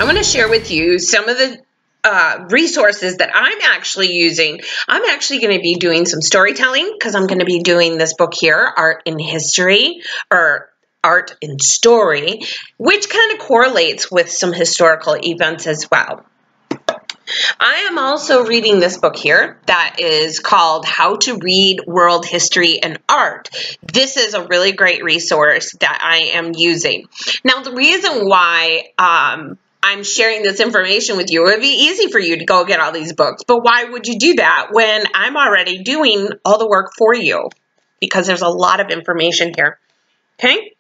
I'm going to share with you some of the resources that I'm actually using. I'm actually going to be doing some storytelling because I'm going to be doing this book here, Art in History, or Art in Story, which kind of correlates with some historical events as well. I am also reading this book here that is called How to Read World History and Art. This is a really great resource that I am using. Now, the reason why I'm sharing this information with you, it would be easy for you to go get all these books, but why would you do that when I'm already doing all the work for you? Because there's a lot of information here, okay?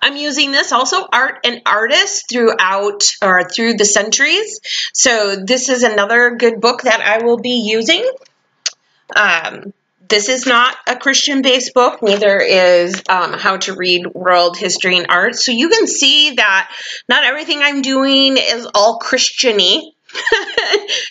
I'm using this also, Art and Artists throughout or through the centuries. So this is another good book that I will be using. This is not a Christian-based book, neither is How to Read World History and Art. So you can see that not everything I'm doing is all Christian-y.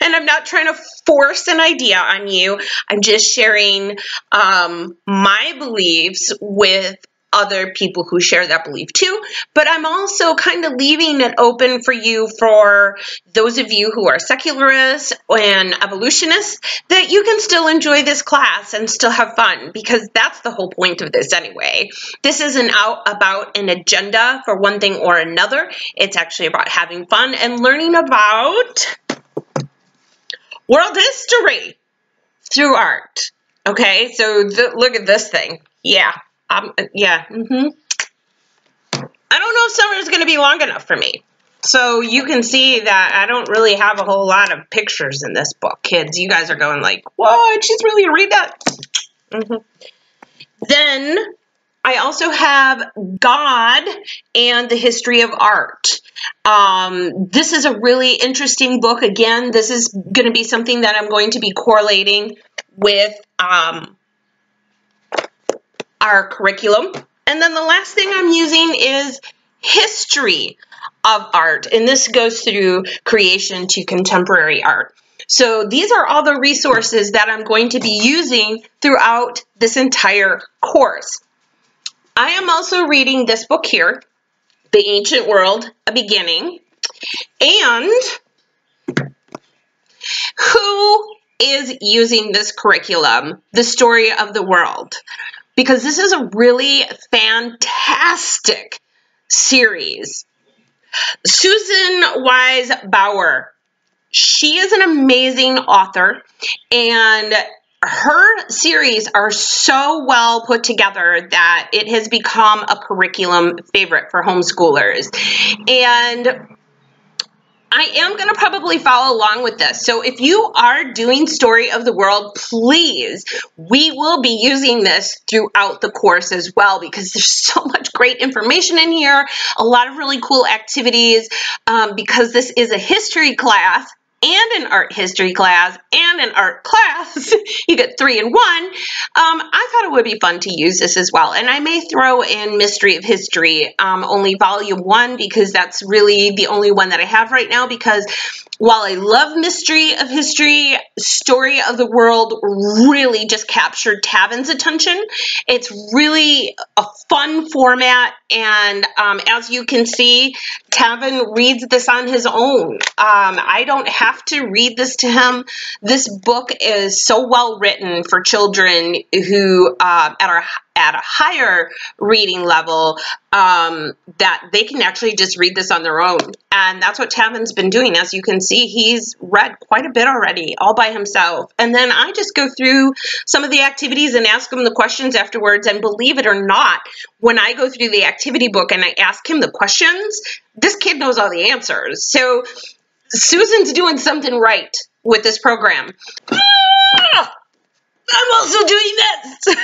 And I'm not trying to force an idea on you. I'm just sharing my beliefs with other people who share that belief too, but I'm also kind of leaving it open for you, for those of you who are secularists and evolutionists, that you can still enjoy this class and still have fun, because that's the whole point of this anyway. This isn't about an agenda for one thing or another. It's actually about having fun and learning about world history through art. Okay, so look at this thing. Yeah. I don't know if summer is going to be long enough for me. So you can see that I don't really have a whole lot of pictures in this book. Kids, you guys are going like, what? She's really going to read that? Then I also have God and the History of Art. This is a really interesting book. Again, this is going to be something that I'm going to be correlating with our curriculum. And then the last thing I'm using is History of Art, and this goes through creation to contemporary art. So these are all the resources that I'm going to be using throughout this entire course. I am also reading this book here, The Ancient World, A Beginning. And who is using this curriculum, The Story of the World? Because this is a really fantastic series. Susan Wise Bauer, she is an amazing author, and her series are so well put together that it has become a curriculum favorite for homeschoolers. And I am going to probably follow along with this. So if you are doing Story of the World, please, we will be using this throughout the course as well, because there's so much great information in here, a lot of really cool activities, because this is a history class and an art history class and an art class. You get 3 in 1. I thought it would be fun to use this as well. And I may throw in Mystery of History, only volume 1, because that's really the only one that I have right now, because while I love Mystery of History, Story of the World really just captured Tavin's attention. It's really a fun format, and as you can see, Tavin reads this on his own. I don't have to read this to him. This book is so well written for children who at a higher reading level, that they can actually just read this on their own. And that's what Tavin's been doing. As you can see, he's read quite a bit already, all by himself. And then I just go through some of the activities and ask him the questions afterwards. And believe it or not, when I go through the activity book and I ask him the questions, this kid knows all the answers. So Susan's doing something right with this program. I'm also doing this.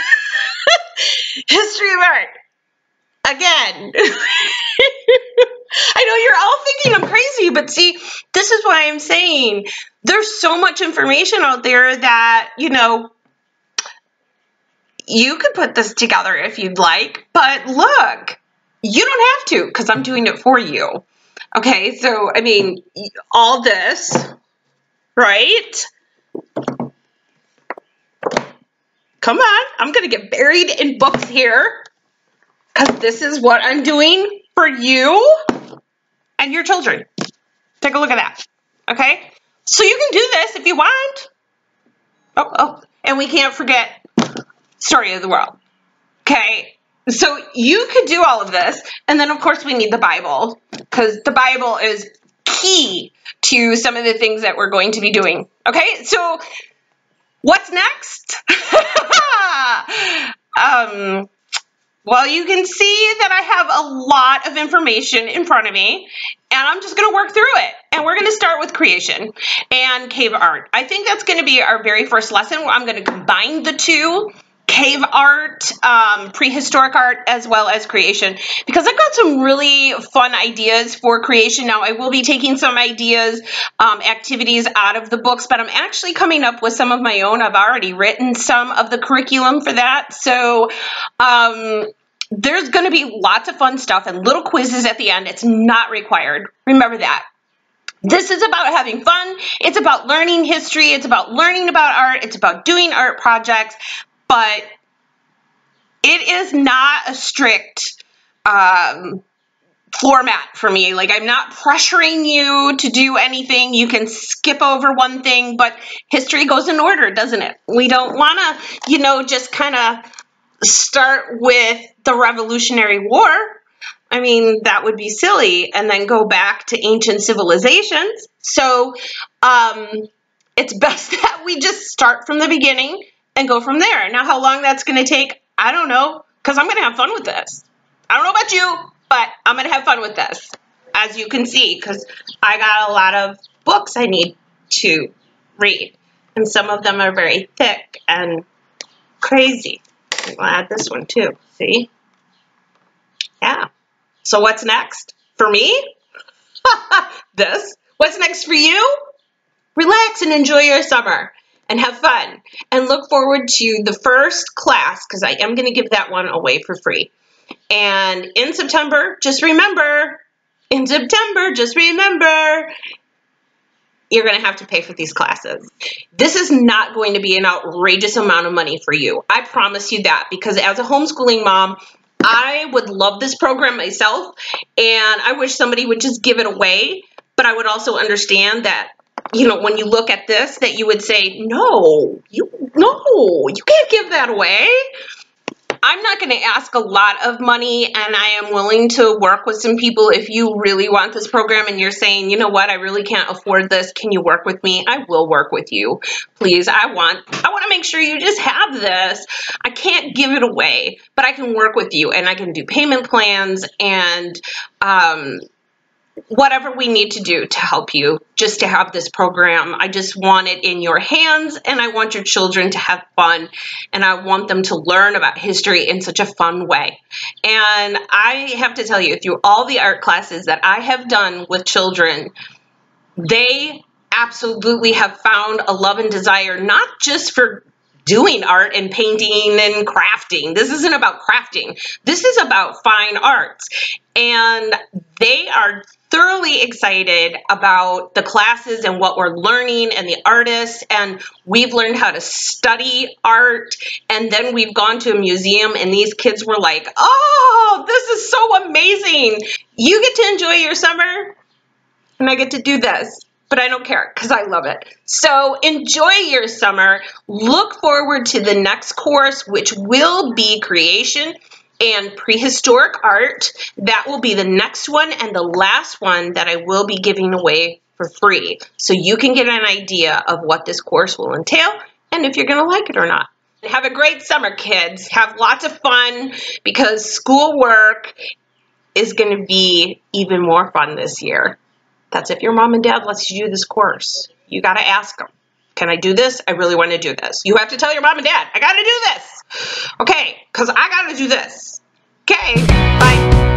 History of Art. Again. I know you're all thinking I'm crazy, but see, this is why I'm saying there's so much information out there that, you know, you could put this together if you'd like, but look, you don't have to, because I'm doing it for you. Okay, so, I mean, all this, right? Come on, I'm going to get buried in books here, because this is what I'm doing for you, and you're your children. Take a look at that. Okay? So you can do this if you want. Oh, and we can't forget Story of the World. Okay? So you could do all of this. And then, of course, we need the Bible, because the Bible is key to some of the things that we're going to be doing. Okay? So what's next? Well, you can see that I have a lot of information in front of me, and I'm just going to work through it. And we're going to start with creation and cave art. I think that's going to be our very first lesson. I'm going to combine the two, cave art, prehistoric art, as well as creation, because I've got some really fun ideas for creation. Now, I will be taking some ideas, activities out of the books, but I'm actually coming up with some of my own. I've already written some of the curriculum for that. So, there's going to be lots of fun stuff and little quizzes at the end. It's not required. Remember that. This is about having fun. It's about learning history. It's about learning about art. It's about doing art projects. But it is not a strict format for me. Like, I'm not pressuring you to do anything. You can skip over one thing, but history goes in order, doesn't it? We don't want to, just kind of start with the Revolutionary War. I mean, that would be silly, and then go back to ancient civilizations. So it's best that we just start from the beginning and go from there. Now, how long that's going to take, I don't know, because I'm going to have fun with this. I don't know about you, but I'm going to have fun with this, as you can see, because I got a lot of books I need to read, and some of them are very thick and crazy. We'll add this one too, see? Yeah. So what's next for me? This. What's next for you? Relax and enjoy your summer and have fun and look forward to the first class, because I am going to give that one away for free. And in September, just remember, you're going to have to pay for these classes. This is not going to be an outrageous amount of money for you. I promise you that, because as a homeschooling mom, I would love this program myself, and I wish somebody would just give it away. But I would also understand that, when you look at this, that you would say, no, you can't give that away. I'm not going to ask a lot of money, and I am willing to work with some people. If you really want this program and you're saying, you know what, I really can't afford this, can you work with me? I will work with you. Please, I want to make sure you just have this. I can't give it away, but I can work with you, and I can do payment plans and whatever we need to do to help you just to have this program. I just want it in your hands, and I want your children to have fun, and I want them to learn about history in such a fun way. And I have to tell you, through all the art classes that I have done with children, they absolutely have found a love and desire, not just for doing art and painting and crafting. This isn't about crafting. This is about fine arts. And they are thoroughly excited about the classes and what we're learning and the artists, and we've learned how to study art, and then we've gone to a museum, and these kids were like, oh, this is so amazing. You get to enjoy your summer, and I get to do this. But I don't care, because I love it. So enjoy your summer. Look forward to the next course, which will be creation and prehistoric art. That will be the next one and the last one that I will be giving away for free. So you can get an idea of what this course will entail and if you're going to like it or not. Have a great summer, kids. Have lots of fun, because schoolwork is going to be even more fun this year. That's if your mom and dad lets you do this course. You got to ask them, can I do this? I really want to do this. You have to tell your mom and dad, I got to do this. Okay, because I got to do this. Okay, bye.